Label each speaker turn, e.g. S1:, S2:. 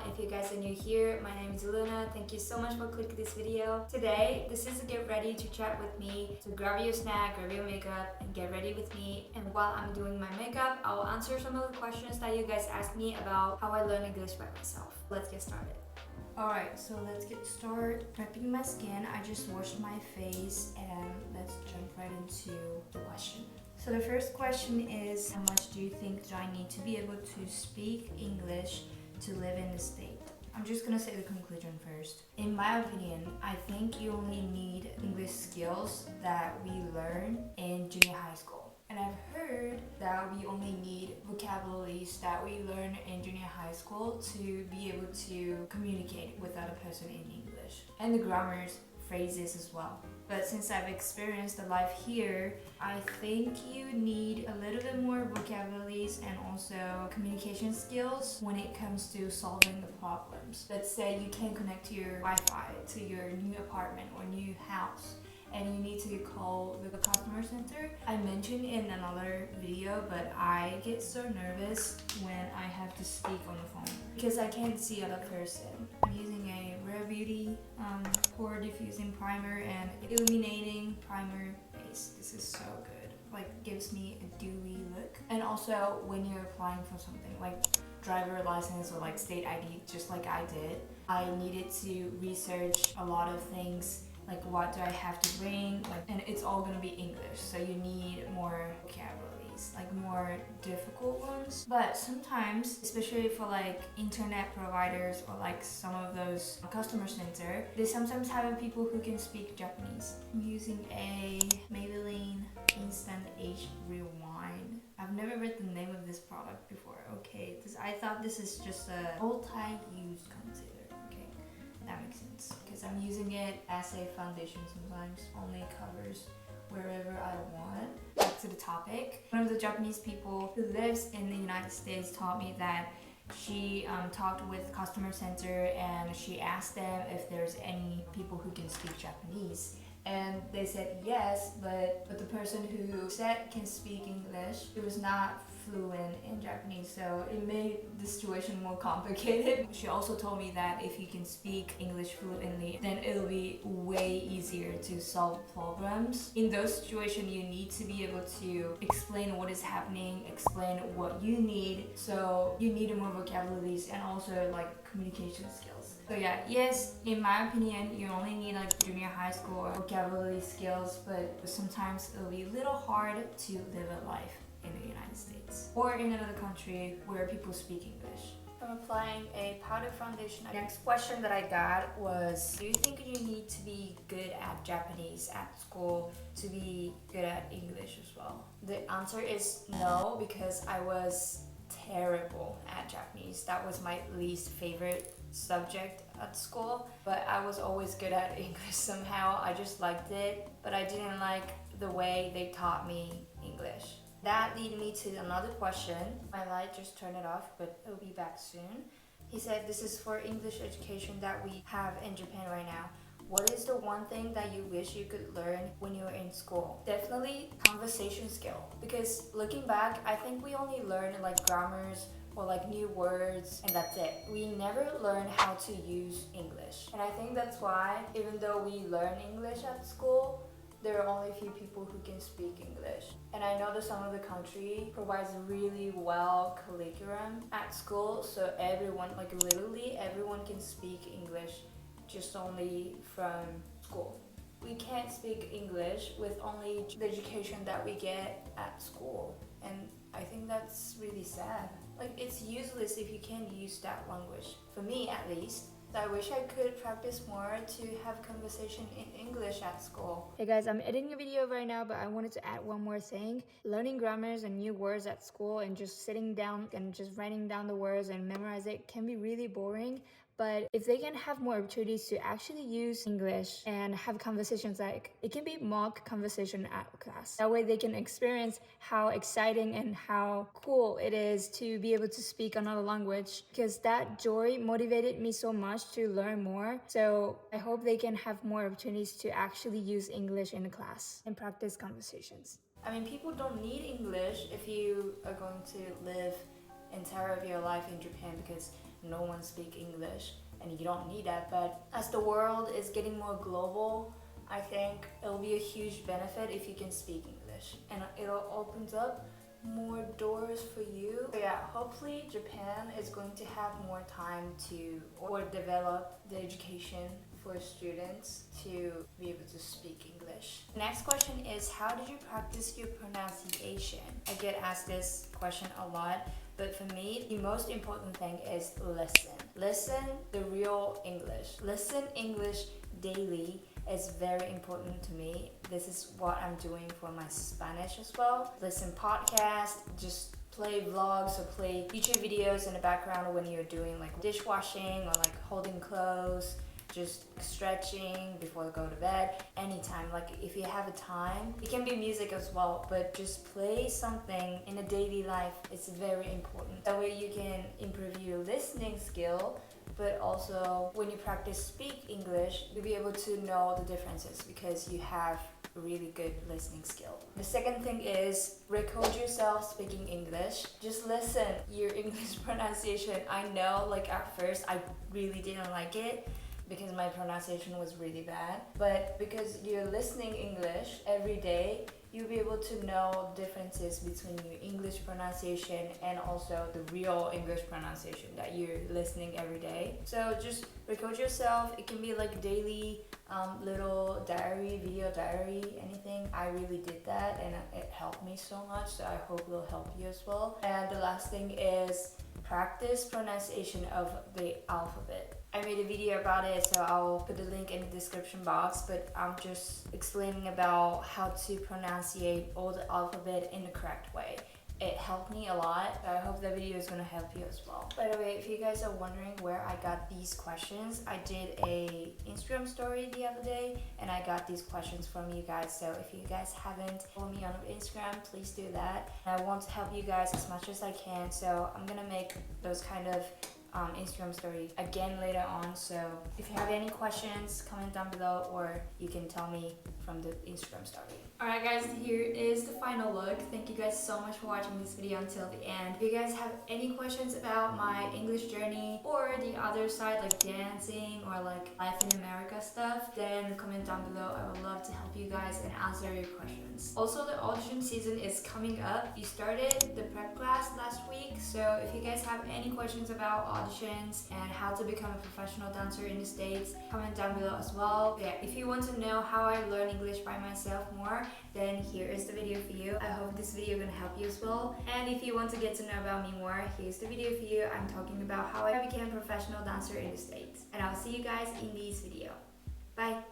S1: If you guys are new here, my name is Luna. Thank you so much for clicking this video. Today, this is a get ready to chat with me. So grab your snack, grab your makeup, and get ready with me. And while I'm doing my makeup, I'll answer some of the questions that you guys asked me about how I learn English by myself. Let's get started. Alright, so let's get started. Prepping my skin. I just washed my face and let's jump right into the question. So the first question is, how much do you think do I need to be able to speak English to live in the state? I'm just gonna say the conclusion first. In my opinion, I think you only need English skills that we learn in junior high school. And I've heard that we only need vocabularies that we learn in junior high school to be able to communicate with other person in English. And the grammars, phrases as well. But since I've experienced the life here, I think you need a little bit more vocabularies and also communication skills when it comes to solving the problems. Let's say you can't connect to your Wi-Fi to your new apartment or new house, and you need to call the customer center. I mentioned in another video, but I get so nervous when I have to speak on the phone because I can't see other person. I'm using a Rare Beauty pore diffusing primer and illuminating primer base. This is so good. Like, gives me a dewy look. And also when you're applying for something like driver license or like state ID, just like I did, I needed to research a lot of things. Like, what do I have to bring? And it's all gonna be English, so you need more vocabularies, like more difficult ones. But sometimes, especially for like internet providers or like some of those customer center, they sometimes have people who can speak Japanese. I'm using a Maybelline Instant Age Rewind. I've never read the name of this product before. Okay, I thought this is just a multi-use concealer. That makes sense, because I'm using it as a foundation sometimes, only covers wherever I want. Back to the topic. One of the Japanese people who lives in the United States taught me that she talked with customer center and she asked them if there's any people who can speak Japanese. And they said yes, but the person who said can speak English, it was not fluent in Japanese, so it made the situation more complicated. She also told me that if you can speak English fluently, then it'll be way easier to solve problems. In those situations, you need to be able to explain what is happening, explain what you need, so you need more vocabularies and also like communication skills. So yeah, yes, in my opinion, you only need like junior high school vocabulary skills, but sometimes it'll be a little hard to live a life in the United States or in another country where people speak English. I'm applying a powder foundation. The next question that I got was, do you think you need to be good at Japanese at school to be good at English as well? The answer is no, because I was terrible at Japanese. That was my least favorite subject at school, but I was always good at English somehow. I just liked it, but I didn't like the way they taught me English. That led me to another question. My light just turned it off, but it'll be back soon. He said, this is for English education that we have in Japan right now. What is the one thing that you wish you could learn when you were in school? Definitely conversation skill. Because looking back, I think we only learn like grammars or like new words, and that's it. We never learn how to use English. And I think that's why, even though we learn English at school, there are only a few people who can speak English. And I know that some of the country provides really well curriculum at school, so everyone, like literally everyone can speak English just only from school. We can't speak English with only the education that we get at school. And I think that's really sad. Like, it's useless if you can't use that language. For me, at least. I wish I could practice more to have conversation in English at school. Hey guys, I'm editing a video right now, but I wanted to add one more thing. Learning grammars and new words at school and just sitting down and just writing down the words and memorize it can be really boring. But if they can have more opportunities to actually use English and have conversations, like it can be mock conversation at class. That way they can experience how exciting and how cool it is to be able to speak another language, because that joy motivated me so much to learn more. So I hope they can have more opportunities to actually use English in the class and practice conversations. I mean, people don't need English if you are going to live entire of your life in Japan, because no one speaks English, and you don't need that. But as the world is getting more global, I think it'll be a huge benefit if you can speak English, and it'll opens up more doors for you. So yeah, hopefully Japan is going to have more time to or develop the education for students to be able to speak English. The next question is, how did you practice your pronunciation? I get asked this question a lot, but for me, the most important thing is listen. Listen the real English. Listen English daily is very important to me. This is what I'm doing for my Spanish as well. Listen podcasts, just play vlogs or play YouTube videos in the background when you're doing like dishwashing or like holding clothes, just stretching before you go to bed, anytime. Like if you have a time, it can be music as well, but just play something in a daily life. It's very important. That way you can improve your listening skill, but also when you practice speak English, you'll be able to know the differences because you have a really good listening skill. The second thing is record yourself speaking English. Just listen your English pronunciation. I know like at first I really didn't like it because my pronunciation was really bad, but because you're listening English every day, you'll be able to know differences between your English pronunciation and also the real English pronunciation that you're listening every day. So just record yourself. It can be like daily little diary, video diary, anything. I really did that and it helped me so much, so I hope it'll help you as well. And the last thing is practice pronunciation of the alphabet. I made a video about it, so I'll put the link in the description box, but I'm just explaining about how to pronunciate all the alphabet in the correct way. It helped me a lot. I hope that video is going to help you as well. By the way, if you guys are wondering where I got these questions, I did a Instagram story the other day and I got these questions from you guys. So if you guys haven't followed me on Instagram, please do that. I want to help you guys as much as I can, so I'm going to make those kind of Instagram story again later on. So if you have any questions, comment down below or you can tell me from the Instagram story. Alright guys, here is the final look. Thank you guys so much for watching this video until the end. If you guys have any questions about my English journey or the other side like dancing or like life in America stuff, then comment down below. I would love to help you guys and answer your questions. Also, the audition season is coming up. We started the prep class last week, so if you guys have any questions about auditions and how to become a professional dancer in the States, comment down below as well. But yeah, if you want to know how I learn English by myself more, then here is the video for you. I hope this video is going to help you as well. And if you want to get to know about me more, here's the video for you. I'm talking about how I became a professional dancer in the States. And I'll see you guys in this video. Bye!